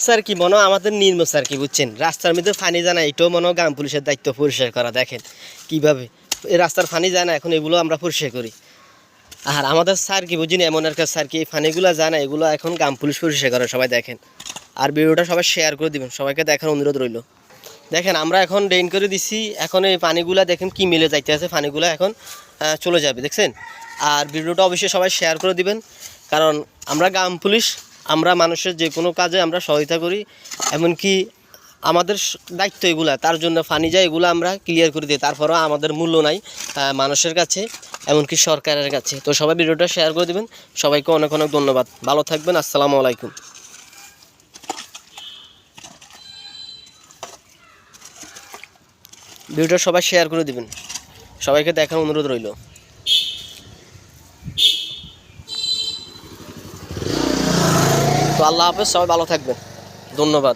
Sir কি মনে আমাদের নির্ম স্যার কি বুঝছেন রাস্তার মধ্যে পানি যায় না, এটাও মনে গ্রাম পুলিশের দায়িত্ব পরিষ্কার করা। দেখেন কিভাবে এই রাস্তার পানি যায় না, এখন এগুলো আমরা পরিষ্কার করি। আর আমাদের স্যার কি বুঝিনি এমন একটা স্যার কি এই পানিগুলো যায় না, এগুলো এখন গ্রাম পুলিশ পরিষ্কার করে। সবাই দেখেন আর ভিডিওটা সবাই শেয়ার করে দিবেন, সবাইকে দেখার অনুরোধ রইল। দেখেন আমরা এখন ড্রেন করে দিছি, এখন এই পানিগুলা দেখেন কি মিলে যাইতে আছে, পানিগুলো এখন চলে যাবে দেখছেন। আর ভিডিওটা অবশ্যই সবাই শেয়ার করে দিবেন, কারণ আমরা গ্রাম পুলিশ, আমরা মানুষের যে কোনো কাজে আমরা সহায়তা করি। এমনকি আমাদের দায়িত্ব এগুলা, তার জন্য পানি যায় এগুলো আমরা ক্লিয়ার করে দিই, তারপরেও আমাদের মূল্য নাই মানুষের কাছে, এমনকি সরকারের কাছে। তো সবাই ভিডিওটা শেয়ার করে দিবেন, সবাইকে অনেক অনেক ধন্যবাদ। ভালো থাকবেন, আসসালামু আলাইকুম। ভিডিওটা সবাই শেয়ার করে দিবেন, সবাইকে দেখার অনুরোধ রইল। তো আল্লাহ হাফেজ, সবাই ভালো থাকবেন, ধন্যবাদ।